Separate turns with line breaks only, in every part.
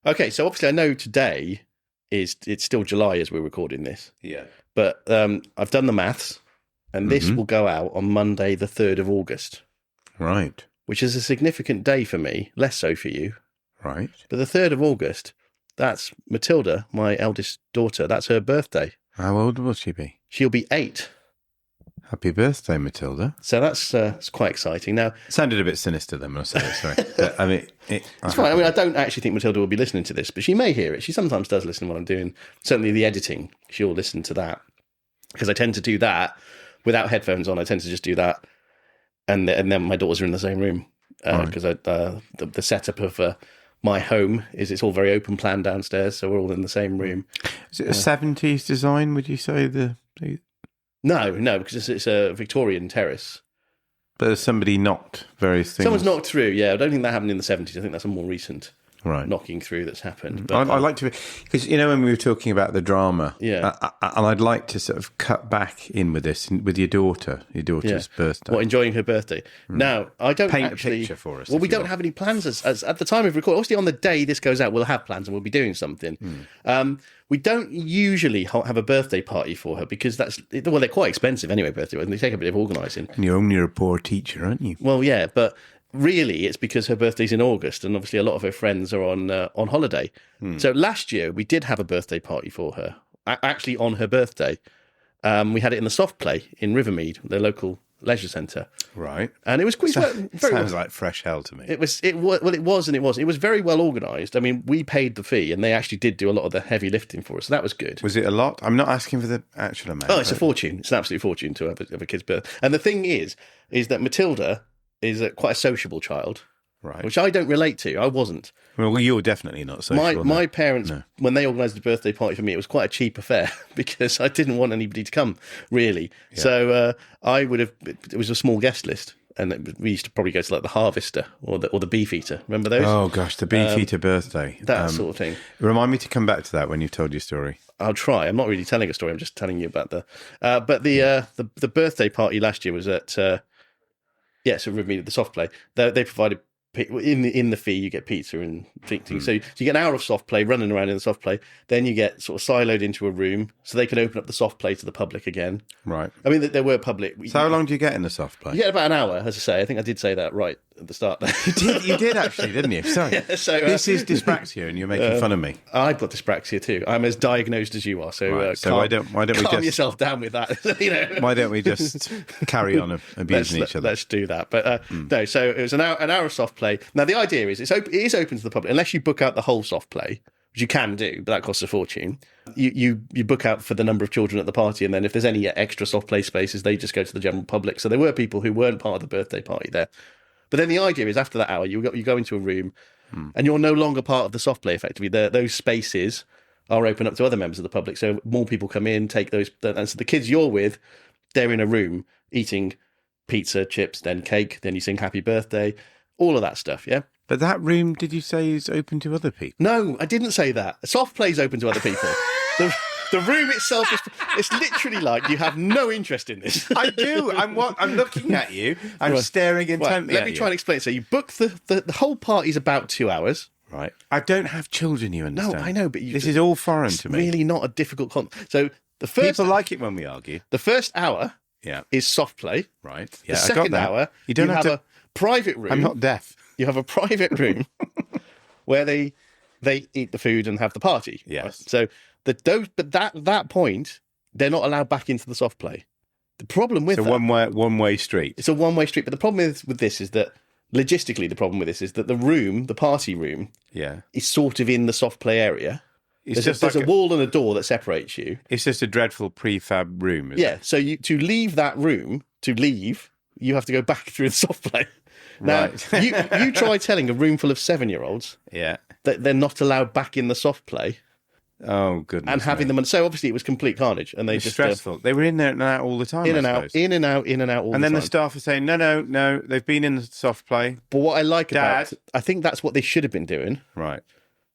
Okay, so obviously I know today it's still July as we're recording this.
Yeah.
But I've done the maths, and this will go out on Monday, the 3rd of August.
Right.
Which is a significant day for me, less so for you.
Right.
But the 3rd of August, that's Matilda, my eldest daughter. That's her birthday.
How old will she be?
She'll be 8.
Happy birthday, Matilda.
So that's it's quite exciting. Now,
sounded a bit sinister then when I said it, sorry. But, I mean,
it's fine. I mean, I don't actually think Matilda will be listening to this, but she may hear it. She sometimes does listen while I'm doing, certainly the editing. She'll listen to that. Because I tend to do that without headphones on. I tend to just do that. And then my daughters are in the same room. Because the setup of my home is it's all very open plan downstairs. So we're all in the same room.
Is it a 70s design, would you say?
No, because it's a Victorian terrace.
But there's somebody knocked various things.
Someone's knocked through, yeah. I don't think that happened in the 70s. I think that's a more recent knocking through that's happened. But,
I like to, because, when we were talking about the drama,
yeah,
and I'd like to sort of cut back in with this, with your daughter's birthday.
What, enjoying her birthday? Now, I don't
Paint
actually...
a picture for us.
Well, we don't have any plans as at the time of recording. Obviously, on the day this goes out, we'll have plans and we'll be doing something. We don't usually have a birthday party for her because they're quite expensive anyway, birthday parties, and they take a bit of organising.
And you're only a poor teacher, aren't you?
Well, yeah, but really it's because her birthday's in August and obviously a lot of her friends are on holiday. So last year we did have a birthday party for her, actually on her birthday. We had it in the Soft Play in Rivermead, the local leisure centre.
Right.
And it was quite
sounds like fresh hell to me.
It was very well organised. I mean, we paid the fee and they actually did do a lot of the heavy lifting for us. So that was good.
Was it a lot? I'm not asking for the actual amount.
Oh, it's a fortune. It's an absolute fortune to have a kid's birth. And the thing is that Matilda is quite a sociable child. Right. Which I don't relate to. I wasn't.
Well, you're definitely not sociable.
My parents, when they organised a birthday party for me, it was quite a cheap affair because I didn't want anybody to come, really. Yeah. So it was a small guest list. And we used to probably go to like the Harvester or the Beefeater. Remember those?
Oh, gosh, the Beefeater birthday.
That sort of thing.
Remind me to come back to that when you've told your story.
I'll try. I'm not really telling a story. I'm just telling you about the birthday party last year was at... so Rivermead at the Soft Play. They provided in the fee you get pizza and things. So you get an hour of Soft Play running around in the Soft Play. Then you get sort of siloed into a room so they can open up the Soft Play to the public again. Right. I mean, there were public.
So how long do you get in the Soft Play?
You get about an hour, as I say. I think I did say that right at the start.
You did actually, didn't you? Sorry. Yeah, this is dyspraxia, and you're making fun of me.
I've got dyspraxia too. I'm as diagnosed as you are. So,
so why don't we
calm yourself down with that?
Why don't we just carry on abusing each other?
Let's do that. But no. So it was an hour of Soft Play. Now the idea is it is open to the public unless you book out the whole Soft Play, which you can do, but that costs a fortune. You book out for the number of children at the party, and then if there's any extra Soft Play spaces, they just go to the general public. So there were people who weren't part of the birthday party there. But then the idea is after that hour, you go into a room and you're no longer part of the Soft Play, effectively. Those spaces are open up to other members of the public. So more people come in, take those. And so the kids you're with, they're in a room eating pizza, chips, then cake, then you sing happy birthday, all of that stuff, yeah?
But that room, did you say, is open to other people?
No, I didn't say that. Soft Play is open to other people. The room itself it's literally like you have no interest in this.
I do. I'm looking at you. I'm staring intently
Let me try and explain. So you book the whole party's about 2 hours.
Right. I don't have children, you understand.
No, I know, but
this is all foreign to me.
It's really not a difficult concept. So the first...
People like it when we argue.
The first hour is Soft Play.
Right.
Yeah, the second hour, you have a private room.
I'm not deaf.
You have a private room where they eat the food and have the party.
Yes.
Right? So that point, they're not allowed back into the Soft Play. The problem with
it's a one-way street.
It's a one-way street. But the problem with this is that logistically, the party room, is sort of in the Soft Play area. There's a wall and a door that separates you.
It's just a dreadful prefab room.
Isn't it? So to leave that room, you have to go back through the Soft Play. Now, you try telling a room full of 7-year-olds that they're not allowed back in the Soft Play.
Oh, goodness.
And having them... So, obviously, it was complete carnage. And
it's stressful. They were in there and out all the time,
in and out all the time.
And then the staff are saying, no, they've been in the Soft Play.
But what I like about... I think that's what they should have been doing.
Right.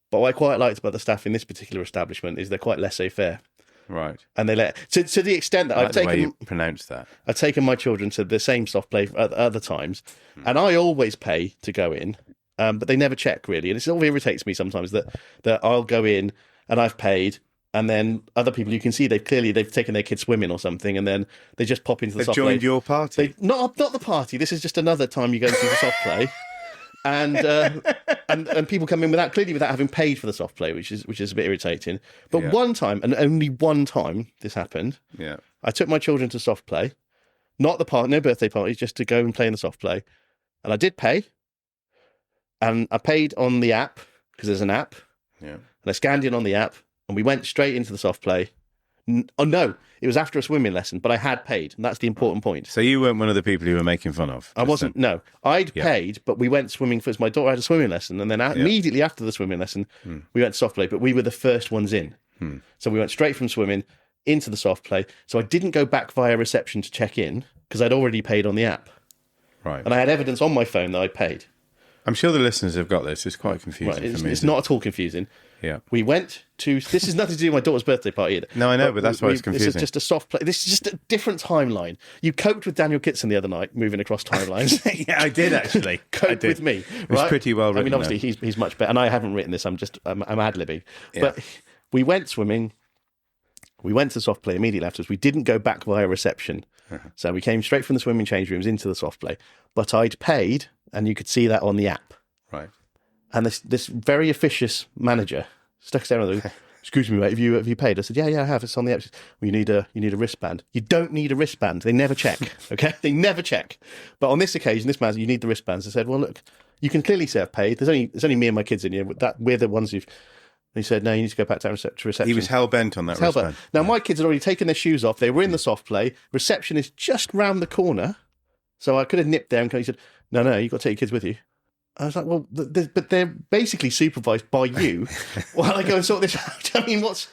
But what I quite liked about the staff in this particular establishment is they're quite laissez-faire.
Right.
And they let... To the extent that
I've taken... the way you pronounce that.
I've taken my children to the same Soft Play at other times, and I always pay to go in, but they never check really, and it sort of irritates me sometimes that I'll go in and I've paid, and then other people you can see they've taken their kids swimming or something, and then they just pop into the
They've
soft
joined
play.
your party.
Not the party. This is just another time you go into the soft play, and people come in without having paid for the soft play, which is a bit irritating. But one time, and only one time, this happened.
Yeah,
I took my children to soft play, not the party, no birthday parties, just to go and play in the soft play, and I did pay, and I paid on the app because there's an app.
Yeah,
and I scanned in on the app. And we went straight into the soft play. Oh, no, it was after a swimming lesson, but I had paid. And that's the important point.
So you weren't one of the people who were making fun of?
I wasn't, no. I'd paid, but we went swimming first. My daughter had a swimming lesson. And then immediately after the swimming lesson, we went to soft play. But we were the first ones in. So we went straight from swimming into the soft play. So I didn't go back via reception to check in because I'd already paid on the app.
Right.
And I had evidence on my phone that I'd paid.
I'm sure the listeners have got this. It's quite confusing for me.
It's not at all confusing.
Yeah.
We went to... This is nothing to do with my daughter's birthday party either.
No, I know, but that's why it's confusing.
This is just a soft play. This is just a different timeline. You coped with Daniel Kitson the other night, moving across timelines.
Yeah, I did actually.
Cope with me.
It was pretty well written.
I mean, obviously, he's much better. And I haven't written this. I'm ad-libbing. Yeah. But we went swimming. We went to soft play immediately afterwards. We didn't go back via reception. So we came straight from the swimming change rooms into the soft play. But I'd paid, and you could see that on the app.
Right.
And this very officious manager stuck us down on the excuse me, mate, have you paid? I said, yeah, I have. It's on the app. Well, you need a wristband. You don't need a wristband. They never check. Okay, they never check. But on this occasion, this man said, you need the wristbands. I said, well, look, you can clearly say I've paid. There's only me and my kids in here. We're the ones who've. And he said, no, you need to go back down to reception.
He was hell bent on that wristband.
Now my kids had already taken their shoes off. They were in the soft play. Reception is just round the corner, so I could have nipped there. And he said, no, you've got to take your kids with you. I was like, well, but they're basically supervised by you while I go and sort this out. I mean, what's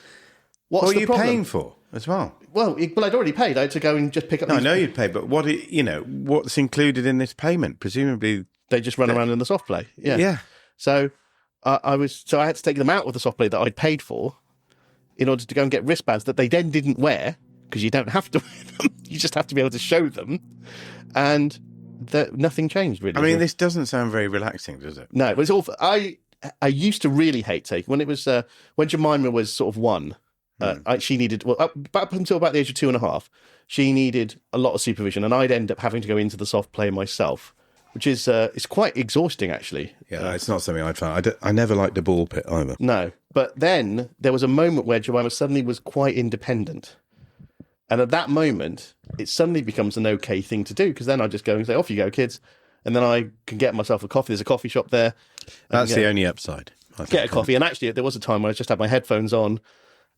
what
the
are you
problem?
paying for as well?
Well, I'd already paid. I had to go and just pick up.
No, I know you'd paid, but what's included in this payment? Presumably,
they just run around in the soft play. Yeah.
Yeah.
So I had to take them out of the soft play that I'd paid for in order to go and get wristbands that they then didn't wear because you don't have to wear them. You just have to be able to show them, and nothing changed really.
I mean, this doesn't sound very relaxing, does it?
No, but it's awful. I used to really hate taking when it was when Jemima was sort of one. She needed up until about the age of 2.5. She needed a lot of supervision, and I'd end up having to go into the soft play myself, which is it's quite exhausting actually.
Yeah, it's not something I'd find. I never liked the ball pit either.
No, but then there was a moment where Jemima suddenly was quite independent. And at that moment, it suddenly becomes an okay thing to do because then I just go and say, off you go, kids. And then I can get myself a coffee. There's a coffee shop there.
That's the only upside.
Get a coffee. And actually, there was a time when I just had my headphones on.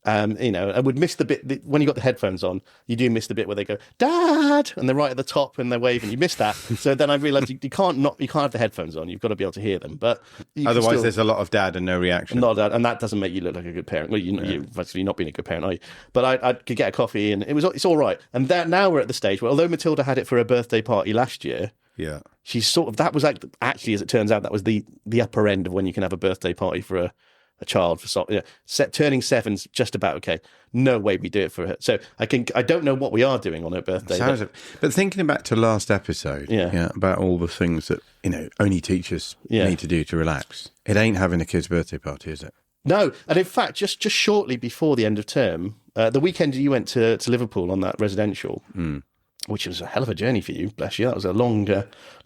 I would miss the bit when you got the headphones on. You do miss the bit where they go, "Dad," and they're right at the top and they're waving. You miss that. So then I realised you can't have the headphones on. You've got to be able to hear them. But
otherwise, there's a lot of dad and no reaction.
Not dad, and that doesn't make you look like a good parent. Well, you're actually not being a good parent, are you? But I could get a coffee, and it's all right. And now we're at the stage where, although Matilda had it for her birthday party last year.
Yeah,
she's sort of that was actually, as it turns out, that was the upper end of when you can have a birthday party for a child turning 7's just about okay. No way we do it for her. So I don't know what we are doing on her birthday.
But thinking back to last episode, about all the things that only teachers need to do to relax. It ain't having a kid's birthday party, is it?
No, and in fact, just shortly before the end of term, the weekend you went to Liverpool on that residential. Which was a hell of a journey for you, bless you. That was a long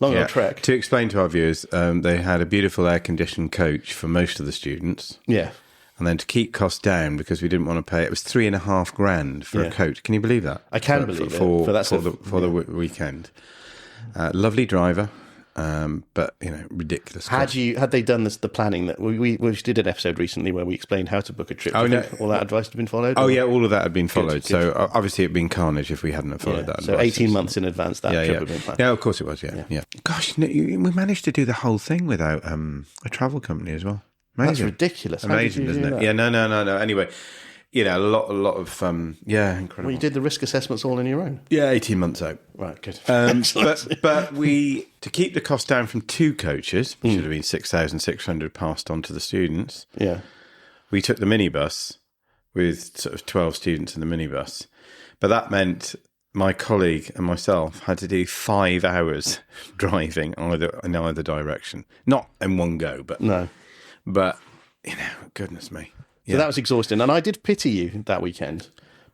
old trek.
To explain to our viewers, they had a beautiful air-conditioned coach for most of the students.
Yeah.
And then to keep costs down, because we didn't want to pay, it was $3,500 for a coach. Can you believe that?
I can believe it. For
the weekend. Lovely driver. But ridiculous.
Had they done the planning that we did an episode recently where we explained how to book a trip? All that advice had been followed.
All of that had been followed. Good. So obviously it'd been carnage if we hadn't followed that.
So advice. 18 months in advance that trip had been planned.
Yeah, of course it was. Yeah. Gosh, we managed to do the whole thing without a travel company as well. Amazing.
That's ridiculous.
Amazing, isn't it? Yeah. No. Anyway. A lot of incredible.
Well, you did the risk assessments all on your own.
Yeah, 18 months out.
Right, good.
But we, to keep the cost down from 2 coaches, which should have been 6,600 passed on to the students.
Yeah,
we took the minibus with sort of 12 students in the minibus, but that meant my colleague and myself had to do 5 hours driving in either direction. Not in one go, but
no.
But, goodness me.
So that was exhausting. And I did pity you that weekend.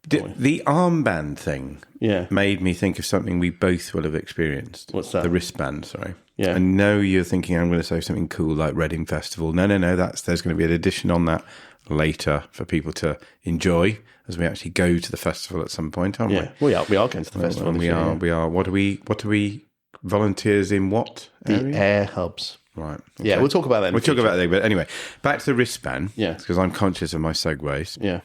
The armband thing made me think of something we both will have experienced.
What's that?
The wristband, sorry.
Yeah.
I know you're thinking I'm going to say something cool like Reading Festival. No. There's going to be an addition on that later for people to enjoy as we actually go to the festival at some point, aren't we?
We are going to the festival.
We are. What are we volunteers in what area?
The air hubs.
Right. Okay.
Yeah, we'll talk about that in
We'll
the future.
talk about that. But anyway, back to the wristband.
Yeah.
Because I'm conscious of my segues.
Yeah.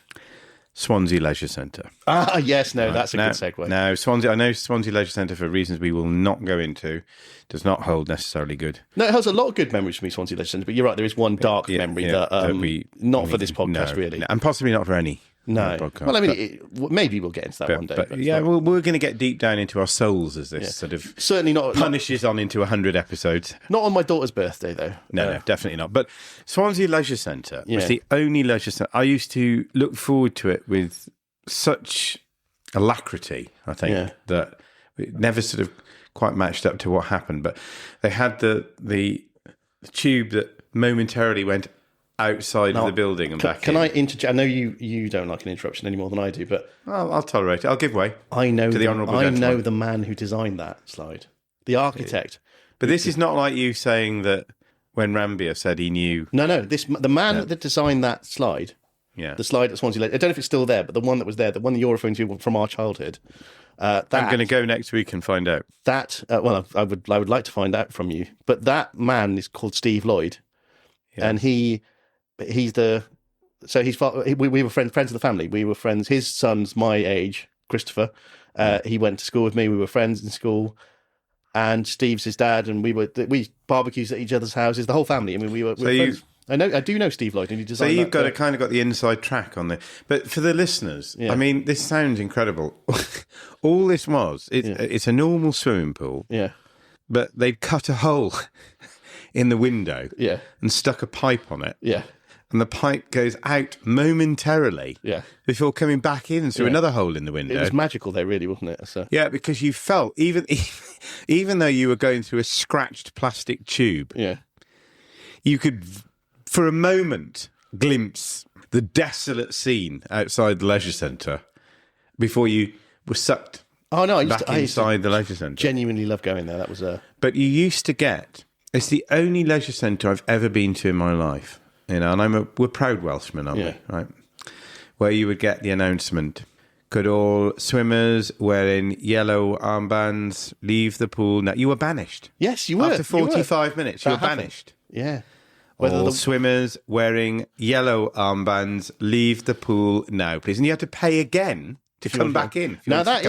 Swansea Leisure Centre.
Ah, yes, no, that's a good segue.
No, I know Swansea Leisure Centre, for reasons we will not go into, does not hold necessarily good.
No, it has a lot of good memories for me, Swansea Leisure Centre, but you're right, there is one dark memory that we not for this podcast, really.
And possibly not for any.
No.
Podcast.
Well, I mean, maybe we'll get into that one day.
But yeah, we're going to get deep down into our souls as this sort of
certainly not
punishes on into 100 episodes.
Not on my daughter's birthday, though.
No, definitely not. But Swansea Leisure Centre was the only leisure centre. I used to look forward to it with such alacrity, I think, that it never sort of quite matched up to what happened. But they had the tube that momentarily went outside of the building and back in.
Can I interject? I know you don't like an interruption any more than I do, but
I'll tolerate it. I'll give way.
I know
the honourable gentleman.
I know the man who designed that slide, the architect.
But this is not like you saying that when Rambia said he knew.
No. The man that designed that slide.
Yeah.
The slide at Swansea Leisure. I don't know if it's still there, but the one that was there, the one that you're referring to from our childhood.
I'm going to go next week and find out.
That I would like to find out from you. But that man is called Steve Lloyd, and we were friends of the family. We were friends. His son's my age, Christopher. He went to school with me. We were friends in school, and Steve's his dad, and we barbecues at each other's houses. The whole family. I mean, we were friends. I do know Steve Lloyd, and he designed.
So you've kind of got the inside track on there. But for the listeners, I mean, this sounds incredible. All this it's a normal swimming pool.
Yeah.
But they'd cut a hole in the window.
Yeah.
And stuck a pipe on it.
Yeah.
And the pipe goes out momentarily before coming back in through another hole in the window.
It was magical though, really, wasn't it? So.
Yeah, because you felt, even though you were going through a scratched plastic tube, you could, for a moment, glimpse the desolate scene outside the leisure centre before you were sucked inside the leisure centre.
Genuinely love going there. That was
But you used to get, it's the only leisure centre I've ever been to in my life. And we're proud Welshmen, aren't we? Right? Where you would get the announcement, could all swimmers wearing yellow armbands leave the pool now? You were banished.
Yes, you were.
After 45 minutes, you were banished.
Yeah.
All swimmers wearing yellow armbands leave the pool now, please. And you have to pay again to come back in.
Now that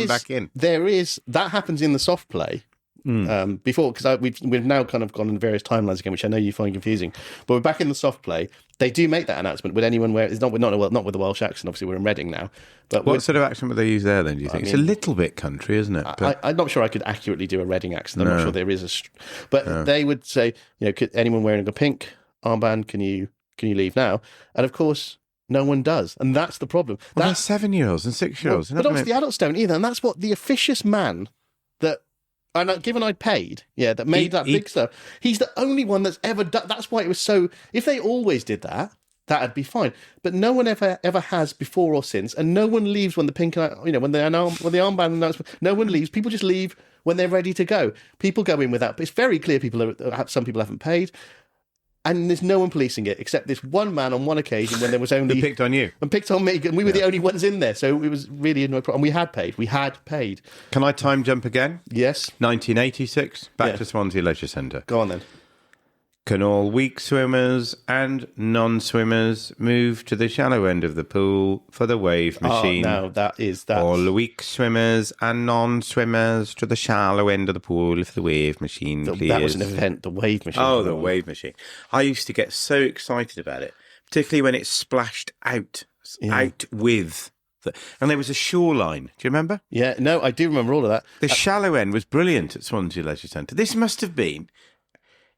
happens in the soft play. Before, because we've now kind of gone in various timelines again, which I know you find confusing. But we're back in the soft play. They do make that announcement. Would anyone wear? It's not with the Welsh accent. Obviously, we're in Reading now. But
what sort of accent would they use there? Then do you think it's a little bit country, isn't it?
I'm not sure I could accurately do a Reading accent. I'm not sure there is but they would say, could anyone wearing a pink armband? Can you leave now? And of course, no one does, and that's the problem.
They're 7-year-olds and 6-year-olds,
but obviously the adults don't either, and that's what the officious man that. And given I'd paid, that made that big stuff, he's the only one that's ever done. That's why it was so. If they always did that, that'd be fine. But no one ever has before or since, and no one leaves when the pink, when the armband announcement. No one leaves. People just leave when they're ready to go. People go in without. It's very clear. Some people haven't paid. And there's no one policing it except this one man on one occasion when there was only...
They picked on you.
And picked on me. And we were the only ones in there. So it was really no problem. And we had paid.
Can I time jump again?
Yes.
1986, back to Swansea Leisure Centre.
Go on then.
Can all weak swimmers and non-swimmers move to the shallow end of the pool for the wave machine?
Oh, no, that's...
All weak swimmers and non-swimmers to the shallow end of the pool for the wave machine, please.
That was an event, the wave machine.
Oh, the wave machine. I used to get so excited about it, particularly when it splashed out with... And there was a shoreline. Do you remember?
Yeah, no, I do remember all of that.
The shallow end was brilliant at Swansea Leisure Centre. This must have been...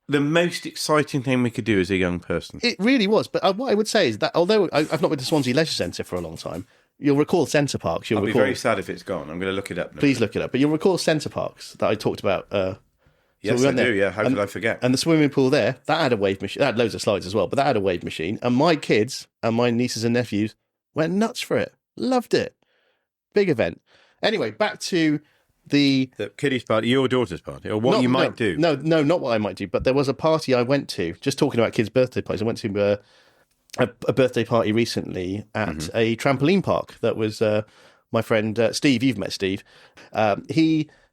the most exciting thing we could do as a young person.
It really was. But what I would say is that although I've not been to Swansea Leisure Centre for a long time, you'll recall Centre Parks.
I'll be very sad if it's gone. I'm going to look it up.
Please look it up. But you'll recall Centre Parks that I talked about.
Yes, I do. Yeah, how could I forget?
And the swimming pool there, that had a wave machine. That had loads of slides as well, but that had a wave machine. And my kids and my nieces and nephews went nuts for it. Loved it. Big event. Anyway, back to the
kiddies party, your daughter's party, or what you might do.
No, not what I might do. But there was a party I went to, just talking about kids' birthday parties. I went to a birthday party recently at a trampoline park that was my friend Steve. You've met Steve.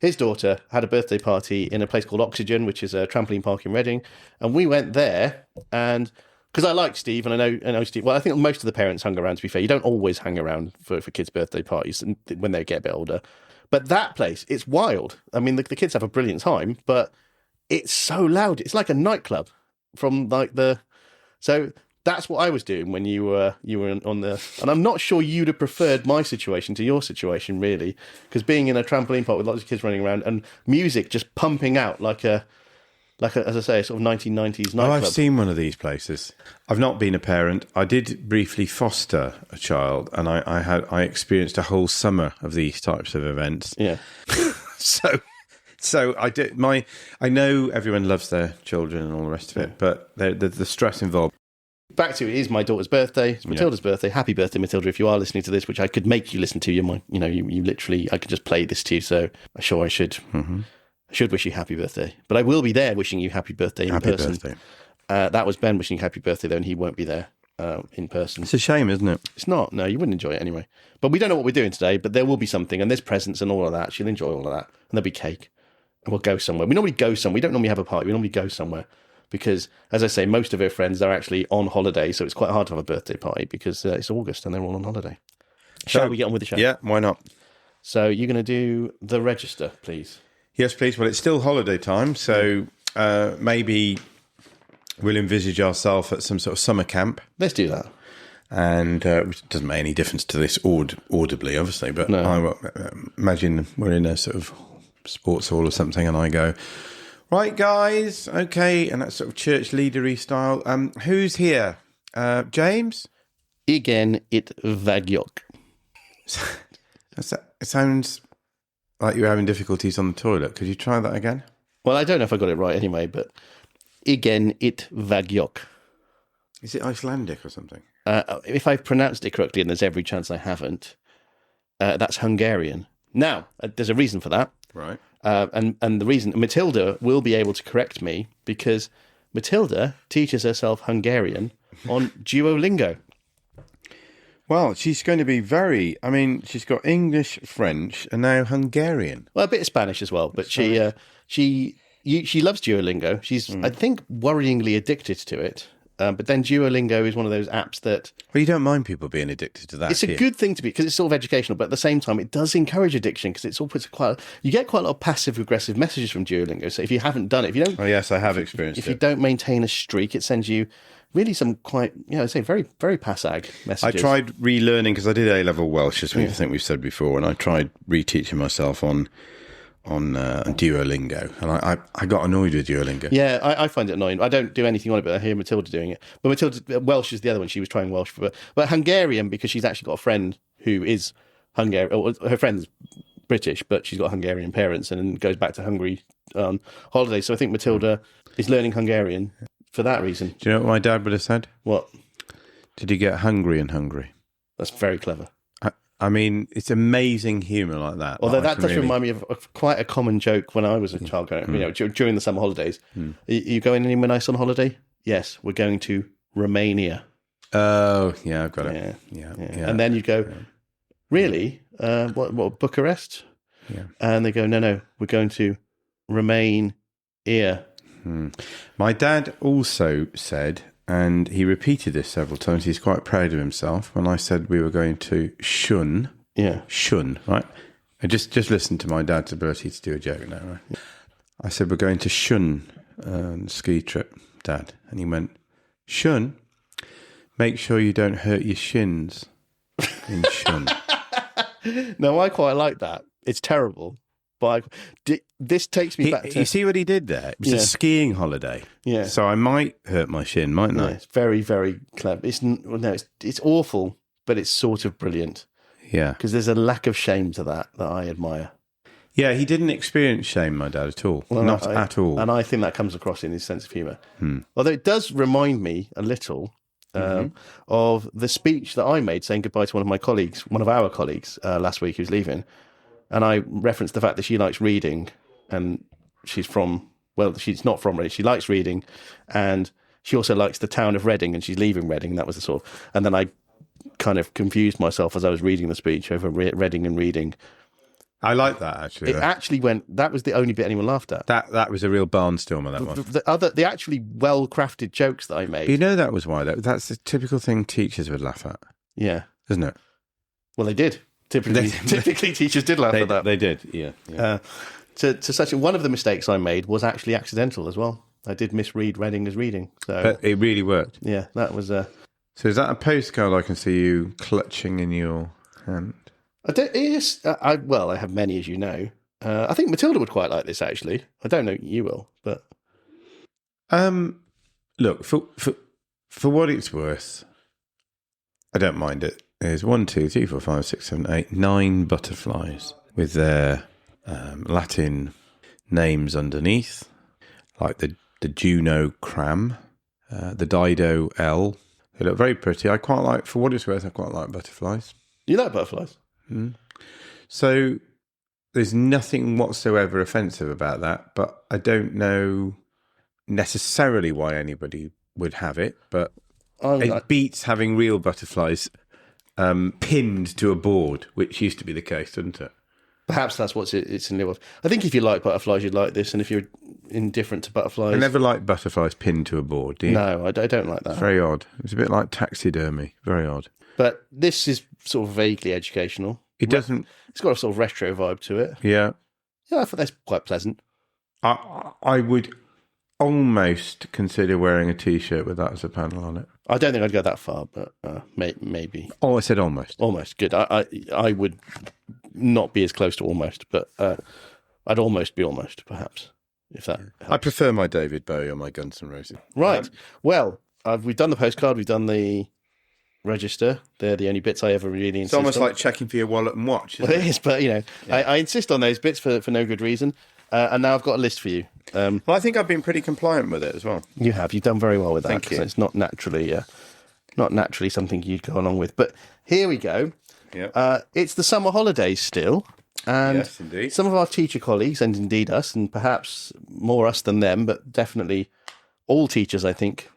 His daughter had a birthday party in a place called Oxygen, which is a trampoline park in Reading. And we went there, and because I like Steve, and I know Steve. Well, I think most of the parents hung around, to be fair. You don't always hang around for kids' birthday parties when they get a bit older. But that place, it's wild. I mean, the kids have a brilliant time, but it's so loud. It's like a nightclub So that's what I was doing when you were on the... And I'm not sure you'd have preferred my situation to your situation, really, because being in a trampoline park with lots of kids running around and music just pumping out like a as I say, a sort of 1990s nightclub.
Oh, I've seen one of these places. I've not been a parent. I did briefly foster a child, and I experienced a whole summer of these types of events.
Yeah.
So I did. I know everyone loves their children and all the rest of it, but the stress involved.
Back to it is my daughter's birthday. It's Matilda's birthday. Happy birthday, Matilda! If you are listening to this, which I could make you listen to, you literally, I could just play this to you. So I'm sure I should. Mm-hmm. I should wish you happy birthday, but I will be there wishing you happy birthday in person. Birthday. That was Ben wishing you happy birthday, though, and he won't be there in person.
It's a shame, isn't it?
It's not. No, you wouldn't enjoy it anyway. But we don't know what we're doing today, but there will be something, and there's presents and all of that. She'll enjoy all of that, and there'll be cake, and we'll go somewhere. We normally go somewhere. We don't normally have a party. We normally go somewhere because, as I say, most of her friends are actually on holiday, so it's quite hard to have a birthday party because it's August and they're all on holiday. Shall we get on with the show?
Yeah, why not?
So you're going to do the register, please.
Yes, please. Well, it's still holiday time, so maybe we'll envisage ourselves at some sort of summer camp.
Let's do that.
And which doesn't make any difference to this audibly, obviously, but
no.
I imagine we're in a sort of sports hall or something, and I go, right, guys, okay, and that sort of church leadery style. Who's here? James?
Igen it vagyok.
It sounds... like you're having difficulties on the toilet. Could you try that again?
Well, I don't know if I got it right anyway, but Igen it vagyok.
Is it Icelandic or something?
If I've pronounced it correctly, and there's every chance I haven't, that's Hungarian. Now, there's a reason for that.
Right.
And the reason, Matilda will be able to correct me because Matilda teaches herself Hungarian on Duolingo.
Well, she's going to be she's got English, French, and now Hungarian.
Well, a bit of Spanish as well, but she loves Duolingo. She's, I think, worryingly addicted to it. But then Duolingo is one of those apps that...
Well, you don't mind people being addicted to that.
It's a good thing to be, because it's sort of educational, but at the same time, it does encourage addiction, because it's all puts you get quite a lot of passive-aggressive messages from Duolingo. So if you haven't done it, if you don't...
Oh, yes, I have experienced it.
If you don't maintain a streak, it sends you... really some quite, I'd say very, very passag messages.
I tried relearning, because I did A-level Welsh, as I think we've said before, and I tried reteaching myself on Duolingo, and I got annoyed with Duolingo.
Yeah, I find it annoying. I don't do anything on it, but I hear Matilda doing it. But Matilda, Welsh is the other one. She was trying Welsh, but Hungarian, because she's actually got a friend who is Hungarian, or her friend's British, but she's got Hungarian parents and goes back to Hungary on holiday. So I think Matilda is learning Hungarian for that reason.
Do you know what my dad would have said?
What?
Did you get hungry in Hungary?
That's very clever.
I mean, it's amazing humour like that.
Although that does remind me of quite a common joke when I was a child, during the summer holidays. You going anywhere nice on holiday? Yes, we're going to Romania.
Oh, yeah, I've got it. Yeah.
And then you go, really? What, Bucharest?
Yeah.
And they go, no, we're going to Romania.
My dad also said, and he repeated this several times, he's quite proud of himself, when I said we were going to shun.
Yeah.
Shun, right? And just listen to my dad's ability to do a joke now, right? I said, we're going to shun ski trip, Dad. And he went, shun? Make sure you don't hurt your shins in shun.
No, I quite like that. It's terrible. But this takes me back to...
You see what he did there? It was a skiing holiday.
Yeah.
So I might hurt my shin, mightn't I?
It's very, very clever. It's awful, but it's sort of brilliant.
Yeah.
Because there's a lack of shame to that I admire.
Yeah, he didn't experience shame, my dad, at all. Not at all.
And I think that comes across in his sense of humour. Although it does remind me a little of the speech that I made saying goodbye to one of our colleagues last week who's leaving. And I referenced the fact that she likes reading, and she's not from Reading. She likes reading, and she also likes the town of Reading, and she's leaving Reading. That was the sort of, and then I kind of confused myself as I was reading the speech over Reading and reading.
I like that, actually.
It actually went, that was the only bit anyone laughed at.
That was a real barnstormer, that one.
The actually well-crafted jokes that I made.
You know that was why. That's the typical thing teachers would laugh at.
Yeah.
Isn't it?
Well, they did. Typically teachers did laugh at that.
They did, yeah.
One of the mistakes I made was actually accidental as well. I did misread Reading as reading.
But it really worked.
Yeah, that was...
So is that a postcard I can see you clutching in your hand?
I have many, as you know. I think Matilda would quite like this, actually. I don't know you will, but...
Look, for what it's worth, I don't mind it. There's 1, 2, 3, 4, 5, 6, 7, 8, 9 butterflies with their Latin names underneath, like the Juno cram, the Dido L. They look very pretty. For what it's worth, I quite like butterflies.
You like butterflies?
So there's nothing whatsoever offensive about that, but I don't know necessarily why anybody would have it, but it beats having real butterflies pinned to a board, which used to be the case, didn't it?
Perhaps that's what it's in lieu of. I think if you like butterflies, you'd like this, and if you're indifferent to butterflies...
I never like butterflies pinned to a board, do you?
No, I don't like that.
It's very odd. It's a bit like taxidermy. Very odd.
But this is sort of vaguely educational.
It doesn't...
It's got a sort of retro vibe to it.
Yeah.
Yeah, I thought that's quite pleasant.
I would almost consider wearing a T-shirt with that as a panel on it.
I don't think I'd go that far, but maybe.
Oh, I said almost.
Almost, good. I would not be as close to almost, but I'd almost be almost, perhaps, if that helps.
I prefer my David Bowie or my Guns N' Roses.
Right. Well, we've done the postcard, we've done the register. They're the only bits I ever really insist on.
It's almost like checking for your wallet and watch, isn't
it is, but, I insist on those bits for no good reason. And now I've got a list for you.
Well, I think I've been pretty compliant with it as well.
You have. You've done very well with that.
Thank you.
It's not naturally something you'd go along with. But here we go.
Yeah.
It's the summer holidays still. And
yes, indeed.
Some of our teacher colleagues, and indeed us, and perhaps more us than them, but definitely all teachers, I think,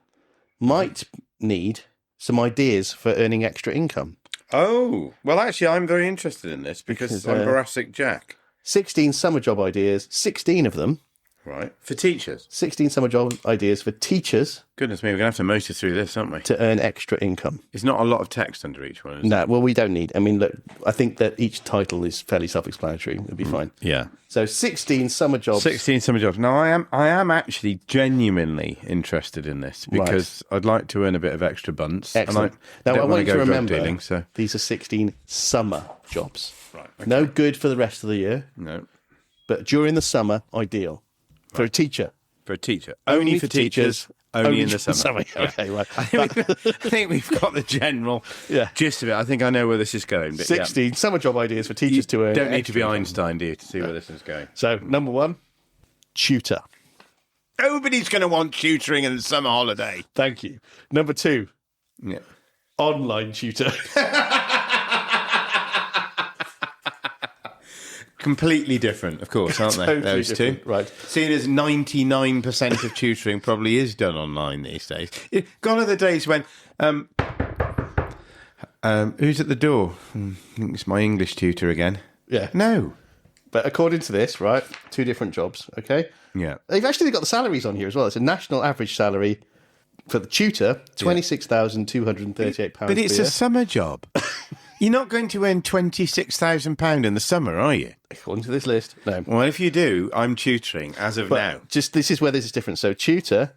might need some ideas for earning extra income.
Oh, well, actually, I'm very interested in this because I'm Thoracic Jack.
16 summer job ideas, 16 of them.
Right. For teachers? 16
summer job ideas for teachers.
Goodness me, we're going to have to motor through this, aren't we?
To earn extra income.
It's not a lot of text under each one, is it?
No, well, we don't need. I mean, look, I think that each title is fairly self-explanatory. It'll be fine.
Yeah.
So 16 summer jobs.
16 summer jobs. Now, I am actually genuinely interested in this because I'd like to earn a bit of extra bunts.
Excellent.
And I
want you to remember,
dealing, so.
These are 16 summer jobs.
Right. Okay.
No good for the rest of the year.
No.
But during the summer, ideal. For a teacher.
For a teacher. Only for teachers. Only in the summer.
Okay, right.
I think we've got the general gist of it. I think I know where this is going. But
16 summer job ideas for teachers to earn.
Don't need to be Einstein, do you, to see where this is going?
So, number 1, tutor.
Nobody's going to want tutoring in the summer holiday.
Thank you. Number 2, online tutor.
Completely different, of course, aren't they?
Totally
those
different.
Two.
Right.
Seeing as 99% of tutoring probably is done online these days. Gone are the days when... who's at the door? I think it's my English tutor again.
Yeah.
No.
But according to this, right, 2 different jobs, okay?
Yeah.
They've actually got the salaries on here as well. It's a national average salary for the tutor, £26,238
But it's a summer job. You're not going to earn £26,000 in the summer, are you?
According to this list, no.
Well, if you do, I'm tutoring as of now.
This is where this is different. So tutor,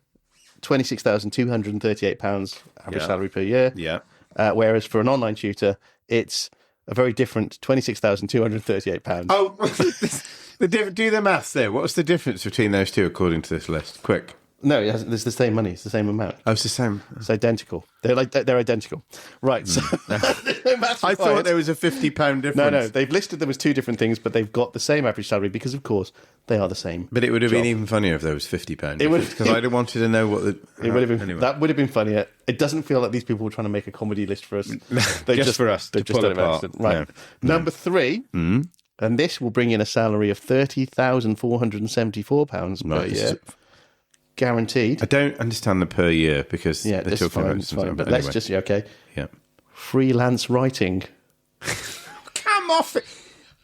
£26,238 average salary per year.
Yeah.
Whereas for an online tutor, it's a very different £26,238.
Oh, do the maths there. What's the difference between those two according to this list? Quick.
No, there's the same money. It's the same amount.
Oh, it's the same.
It's identical. They're identical. Right. So no maths
I
required.
thought there was a £50 difference.
No. They've listed them as two different things, but they've got the same average salary because, of course, they are the same.
But it would have been even funnier if there was £50.
It would,
because I'd have wanted to know what the.
It would have been.
Anyway.
That would have been funnier. It doesn't feel like these people were trying to make a comedy list for us. They
just for us.
They've just done it by accident. Right. No. Number 3, and this will bring in a salary of £30,474 per year. Guaranteed.
I don't understand the per year because they're talking about
fine, but anyway. Let's just okay.
Yeah.
Freelance writing.
Come off it.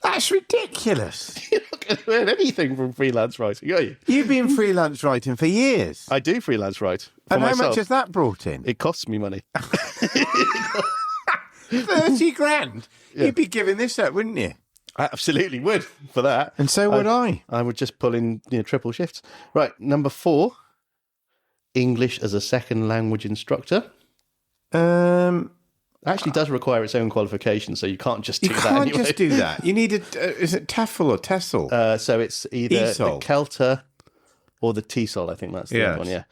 That's ridiculous.
You're not going to earn anything from freelance writing, are you?
You've been freelance writing for years.
I do freelance write.
And
myself.
how much has that brought in?
It costs me money.
30 grand. Yeah. You'd be giving this up, wouldn't you?
I absolutely would for that.
And so would I.
I would just pull in triple shifts. Right, number 4, English as a second language instructor. Actually does require its own qualification, so you can't just do that anyway.
You can't just do that. You need is it TEFL or TESOL?
So it's either the CELTA or the TESOL, I think that's the other one, yeah.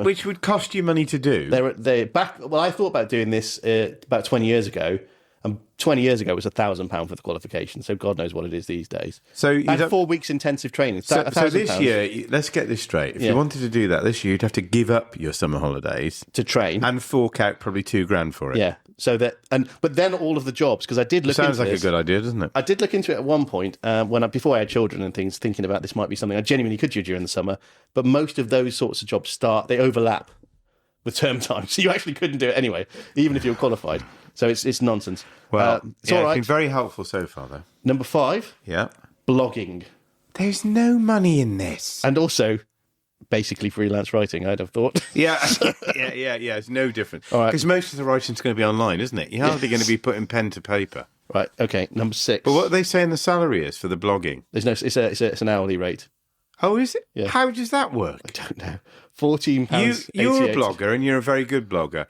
Which would cost you money to do.
I thought about doing this about 20 years ago, and 20 years ago it was £1,000 for the qualification, so God knows what it is these days. So you had 4 weeks intensive training.
So this year, let's get this straight. If you wanted to do that this year, you'd have to give up your summer holidays
to train
and fork out probably £2 grand for it.
Yeah. So but then all of the jobs, because I did look.
Sounds
into
like a good idea, doesn't it?
I did look into it at one point before I had children and things, thinking about this might be something I genuinely could do during the summer. But most of those sorts of jobs they overlap with term time, so you actually couldn't do it anyway, even if you were qualified. So it's nonsense.
Well,
it's all right.
It's been very helpful so far, though.
Number 5, blogging.
There's no money in this,
and also basically freelance writing. I'd have thought.
Yeah. It's no different
Right.
Because most of the writing's going to be online, isn't it? You're hardly going to be putting pen to paper.
Right. Okay. Number 6.
But what are they saying the salary is for the blogging?
There's no. It's an hourly rate.
Oh, is it?
Yeah.
How does that work?
I don't know. £14.
You're a blogger, and you're a very good blogger.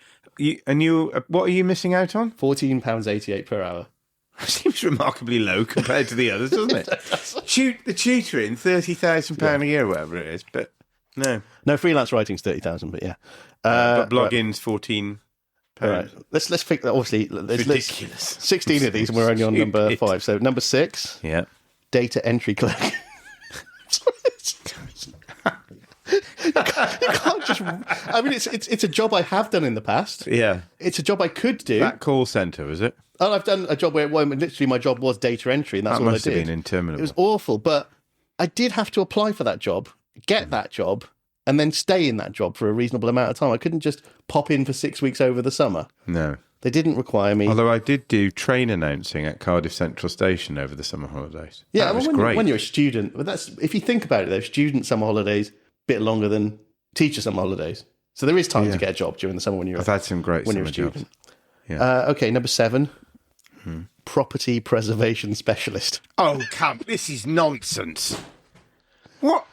What are you missing out on?
£14.88 per hour.
Seems remarkably low compared to the others, doesn't it? The tutoring, £30,000 a year, or whatever it is, but no.
No, freelance writing's 30,000, but yeah.
But blogging's £14.
Right. Let's fix that. Obviously,
ridiculous.
16 of these, and we're only on number 5. So number 6, data entry clerk. You can't just. I mean, it's a job I have done in the past.
Yeah,
it's a job I could do.
That call centre, was it?
And I've done a job where literally my job was data entry, and that's all I did.
That must have been interminable.
It was awful, but I did have to apply for that job, get that job, and then stay in that job for a reasonable amount of time. I couldn't just pop in for 6 weeks over the summer.
No.
They didn't require me.
Although I did do train announcing at Cardiff Central Station over the summer holidays.
Yeah,
that was
great. When you're a student, but if you think about it, though, student summer holidays a bit longer than teacher summer holidays. So there is time to get a job during the summer when you're.
I've had some great summer jobs.
Yeah. Okay, number 7, property preservation specialist.
Oh, this is nonsense. What?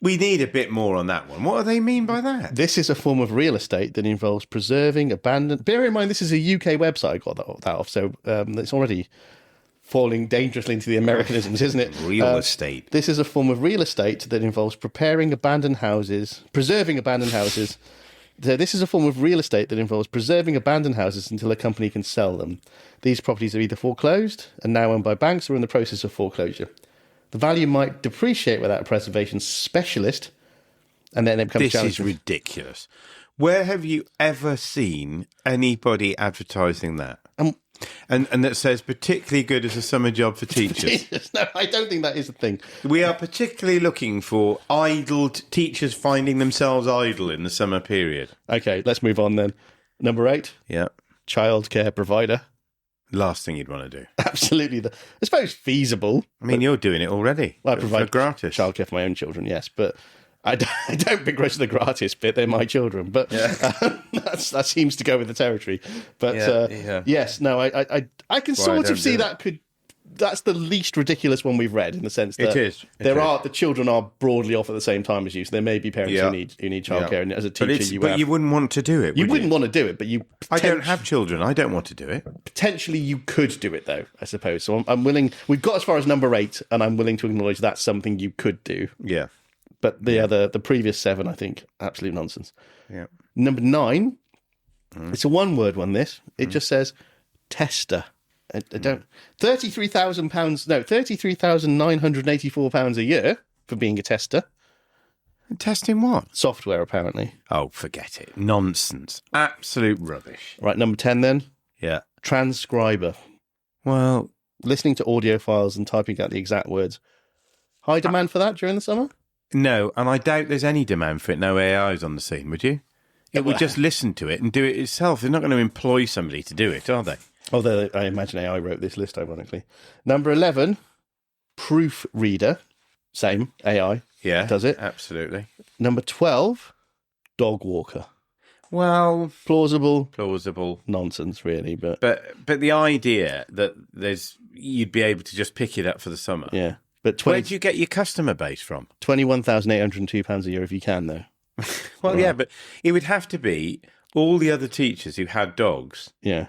We need a bit more on that one. What do they mean by that?
This is a form of real estate that involves preserving, bear in mind, this is a UK website I got that off, so it's already falling dangerously into the Americanisms, isn't it?
Real estate.
This is a form of real estate that involves preserving abandoned houses. So this is a form of real estate that involves preserving abandoned houses until a company can sell them. These properties are either foreclosed and now owned by banks or in the process of foreclosure. The value might depreciate without a preservation specialist, and then it becomes challenging.
This is ridiculous. Where have you ever seen anybody advertising that? And that says particularly good as a summer job for teachers?
No, I don't think that is a thing.
We are particularly looking for teachers finding themselves idle in the summer period.
Okay, let's move on then. Number 8.
Yeah.
Childcare provider.
Last thing you'd want to do.
Absolutely. I suppose feasible.
I mean, you're doing it already.
Well, I provide
gratis
childcare for my own children, yes, but I don't begrudge the gratis bit. They're my children, but that seems to go with the territory. But yes, no, I can sort of see that that's the least ridiculous one we've read, in the sense that the children are broadly off at the same time as you, so there may be parents who need childcare, and as a teacher,
but you wouldn't want to do it.
You wouldn't want to do it, but you.
I don't have children. I don't want to do it.
Potentially, you could do it, though. I suppose. So I'm willing. We've got as far as number 8, and I'm willing to acknowledge that's something you could do.
Yeah.
But the previous 7, I think, absolute nonsense.
Yeah.
Number 9, it's a one-word one, this. It just says tester. I don't... £33,000, no, £33,984 a year for being a tester.
Testing what?
Software, apparently.
Oh, forget it. Nonsense. Absolute rubbish.
Right, number 10 then.
Yeah.
Transcriber.
Well...
Listening to audio files and typing out the exact words. High demand for that during the summer?
No, and I doubt there's any demand for it. No AI's on the scene, would you? It would just listen to it and do it itself. They're not going to employ somebody to do it, are they?
Although I imagine AI wrote this list, ironically. Number 11, proofreader. Same, AI.
Yeah,
does it.
Absolutely.
Number 12, dog walker.
Well,
plausible
nonsense,
really, but
the idea that you'd be able to just pick it up for the summer.
Yeah, but
where do you get your customer base from?
£21,802 a year if you can, though.
Well, yeah, but it would have to be all the other teachers who had dogs.
Yeah,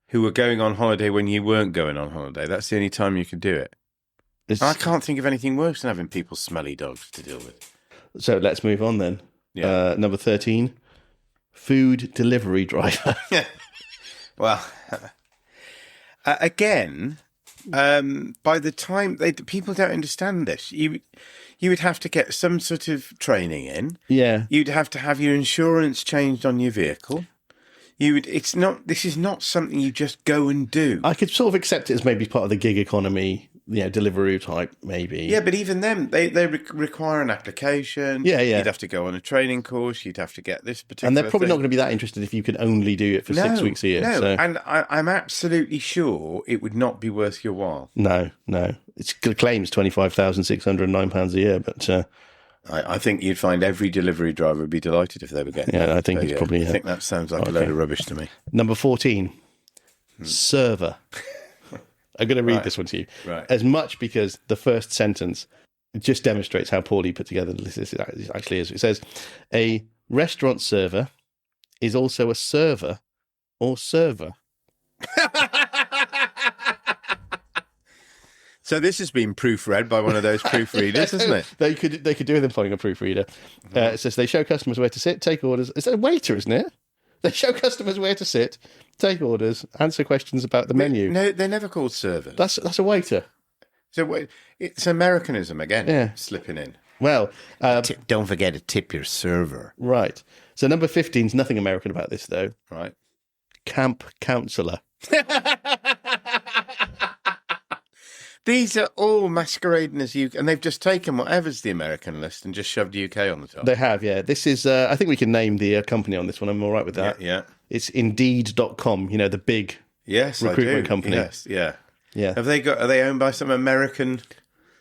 who were going on holiday when you weren't going on holiday. That's the only time you could do it. I can't think of anything worse than having people's smelly dogs to deal with.
So let's move on then. Yeah. Number 13. Food delivery driver.
Well, again, by the time people don't understand this, you would have to get some sort of training in.
Yeah,
you'd have to have your insurance changed on your vehicle. This is not something you just go and do.
I could sort of accept it as maybe part of the gig economy. Deliveroo type, maybe.
Yeah, but even then, they require an application.
Yeah.
You'd have to go on a training course. You'd have to get this particular
And they're probably
thing.
not going to be that interested if you could only do it for 6 weeks a year.
No,
so.
And I'm absolutely sure it would not be worth your while.
No. It claims £25,609 a year, but...
I think you'd find every delivery driver would be delighted if they were getting
that. I think it's probably...
I think that sounds like a load of rubbish to me.
Number 14, server. I'm going to read this one to you.
Right.
As much because the first sentence just demonstrates how poorly put together this actually is. It says, a restaurant server is also a server or server.
So this has been proofread by one of those proofreaders, hasn't it?
They could do with employing a proofreader. It says they show customers where to sit, take orders. It's a waiter, isn't it? They show customers where to sit, take orders, answer questions about the menu.
No, they're never called servers.
That's a waiter.
So it's Americanism again, slipping in.
Well,
don't forget to tip your server.
Right. So number 15 is nothing American about this, though.
Right.
Camp counselor.
These are all masquerading as UK, and they've just taken whatever's the American list and just shoved UK on the top.
They have, yeah. This is, I think we can name the company on this one. I'm all right with that.
Yeah.
It's Indeed.com, the big recruitment company.
Yes, yeah.
Yeah.
Are they owned by some American?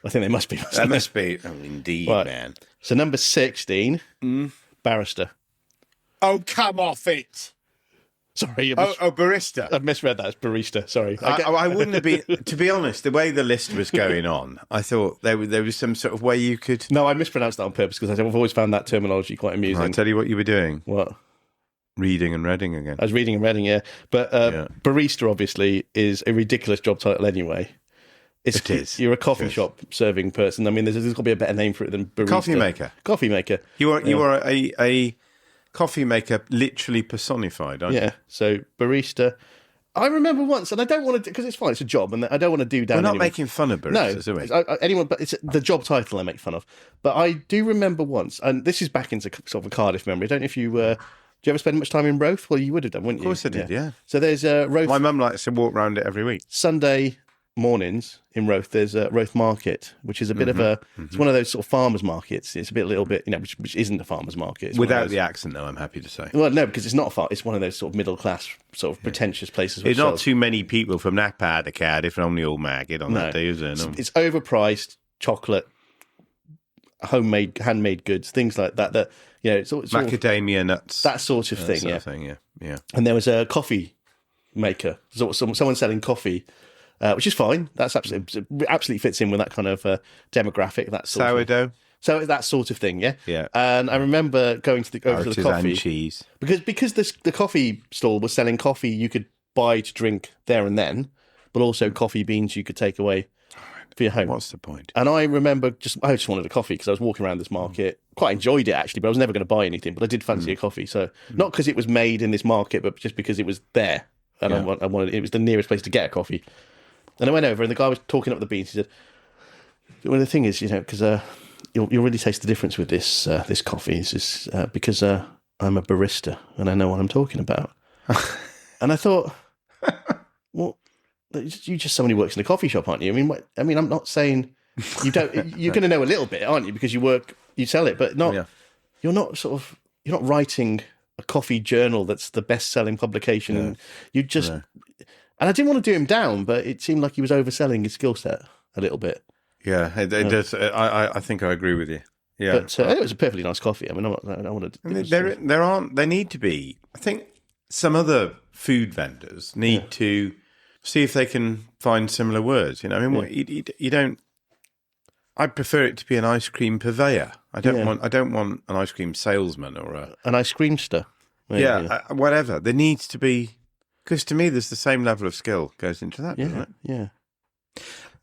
I think they must be.
That must be. Oh, Indeed, right. Man.
So number 16, barrister.
Oh, come off it.
Sorry.
Barista.
I've misread that as barista. Sorry.
I wouldn't have been, to be honest, the way the list was going on, I thought there was some sort of way you could...
No, I mispronounced that on purpose because I've always found that terminology quite amusing.
I'll tell you what you were doing.
What?
Reading and reading again.
I was reading and reading, yeah. But barista, obviously, is a ridiculous job title anyway.
It is.
You're a coffee shop serving person. I mean, there's got to be a better name for it than barista.
Coffee maker.
Coffee maker.
You are a coffee maker literally personified, aren't you?
Yeah, so barista. I remember once, and I don't want to, because it's fine, it's a job, and I don't want to do down
We're not
anyone.
making fun of baristas, are we?
But it's the job title I make fun of. But I do remember once, and this is back into sort of a Cardiff memory. I don't know if you... do you ever spend much time in Roath? Well, you would have done, wouldn't you?
Of course I did, yeah.
So there's Roath...
My mum likes to walk around it every week.
Sunday mornings in Roath, there's a Roath Market, which is a bit of a... It's one of those sort of farmers markets. It's a little bit, which isn't a farmers market. It's
without the accent, though, I'm happy to say.
Well, no, because it's not far. It's one of those sort of middle-class, sort of pretentious places.
There's not too many people from that part of Cardiff on the old market on that day, is there? No.
It's overpriced chocolate, homemade, handmade goods, things like that. That it's
macadamia nuts,
that sort of thing.
Yeah.
And there was a coffee maker, someone selling coffee, which is fine. That's absolutely fits in with that kind of demographic. That sort
sourdough.
So that sort of thing, yeah.
Yeah.
And I remember going to the coffee
cheese
because the coffee stall was selling coffee you could buy to drink there and then, but also coffee beans you could take away For your home.
What's the point?
And I remember I just wanted a coffee because I was walking around this market. Quite enjoyed it, actually, but I was never going to buy anything. But I did fancy a coffee. So not because it was made in this market, but just because it was there. And I wanted, it was the nearest place to get a coffee. And I went over and the guy was talking up the beans. He said, well, the thing is, because you'll really taste the difference with this coffee. It's just, because I'm a barista and I know what I'm talking about. And I thought, well, you're just somebody who works in a coffee shop, aren't you? I mean, I'm not saying you don't. You're going to know a little bit, aren't you? Because you sell it, but not. Yeah. You're not writing a coffee journal that's the best-selling publication. Yeah. You just, and I didn't want to do him down, but it seemed like he was overselling his skill set a little bit.
Yeah, it does. I think I agree with you. Yeah,
but it was a perfectly nice coffee. I mean, I wanted.
There need to be. I think some other food vendors need to see if they can find similar words. I mean, you don't. I prefer it to be an ice cream purveyor. I don't want an ice cream salesman or
an ice creamster.
Whatever. There needs to be, because to me, there's the same level of skill goes into that, doesn't it?
Yeah.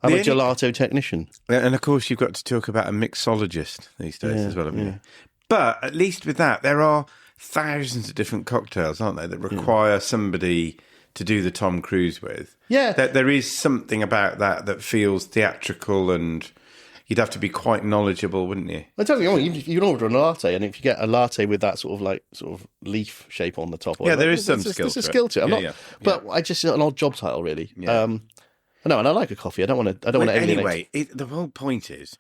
I'm a gelato technician.
And of course, you've got to talk about a mixologist these days as well, haven't you? But at least with that, there are thousands of different cocktails, aren't there, that require somebody to do the Tom Cruise with.
Yeah.
There is something about that feels theatrical, and you'd have to be quite knowledgeable, wouldn't you?
I tell you what, you can order a latte, and if you get a latte with that sort of leaf shape on the top,
there is some skill.
There's a skill to it. But I just an odd job title, really. Yeah. No, and I like a coffee. I don't want to alienate.
Anyway, the whole point is,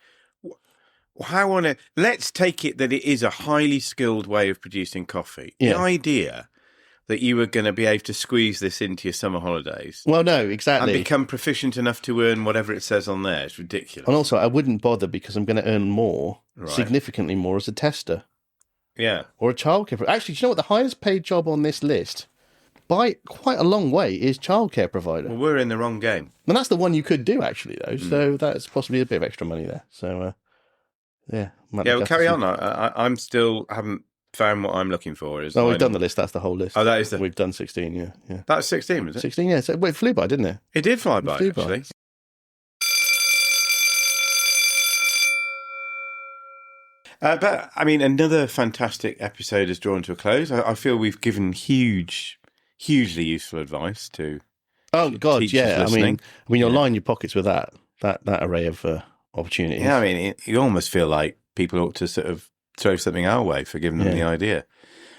let's take it that it is a highly skilled way of producing coffee. Yeah. The idea that you were going to be able to squeeze this into your summer holidays.
Well, no, exactly.
And become proficient enough to earn whatever it says on there. It's ridiculous.
And also, I wouldn't bother because I'm going to earn more, significantly more, as a tester.
Yeah.
Or a childcare. Actually, do you know what? The highest paid job on this list, by quite a long way, is childcare provider.
Well, we're in the wrong game.
And that's the one you could do, actually, though. So that's possibly a bit of extra money there. So, yeah.
Well, carry on. I'm still haven't found what I'm looking for. We've
done the list. That's the whole list.
Oh, that is
We've done 16, yeah.
That's 16, was it?
16, yeah. So, it flew by, didn't it?
It did fly by, actually. But, I mean, another fantastic episode is drawn to a close. I feel we've given hugely useful advice to teachers listening.
I mean, you'll line your pockets with that array of opportunities.
Yeah, I mean, you almost feel like people ought to sort of throw something our way for giving them the idea.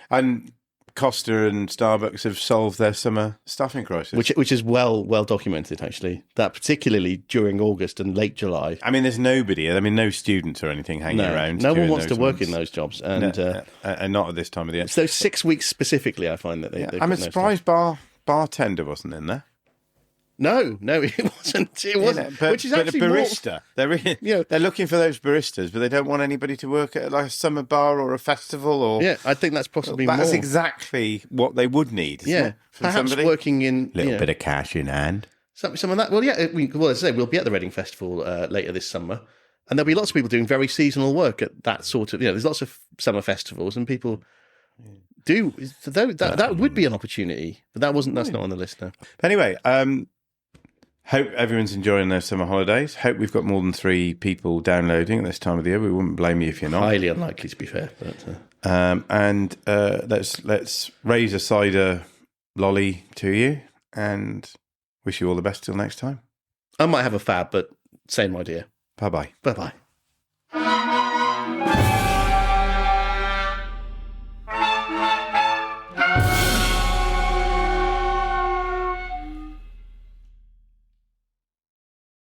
And Costa and Starbucks have solved their summer staffing crisis.
Which is well documented, actually. That particularly during August and late July.
I mean, there's nobody. I mean, no students or anything hanging around.
No one wants to work in those jobs. And
not at this time of the year.
It's those 6 weeks specifically, I find that they
I'm surprised bartender wasn't in there.
No, it wasn't. It wasn't. Which is actually
a barista. They're looking for those baristas, but they don't want anybody to work at like a summer bar or a festival. Or
I think that's possibly
that's
more.
exactly what they would need.
Perhaps somebody
working in a little bit of cash in hand.
Some of that. Well, as I say, we'll be at the Reading Festival later this summer, and there'll be lots of people doing very seasonal work at that sort of. There's lots of summer festivals, and people do. That would be an opportunity, but that's not on the list now.
Anyway. Hope everyone's enjoying their summer holidays. Hope we've got more than 3 people downloading at this time of the year. We wouldn't blame you if you're not.
Highly unlikely, to be fair.
But let's raise a cider lolly to you and wish you all the best till next time.
I might have a fab, but same idea.
Bye-bye.
Bye-bye.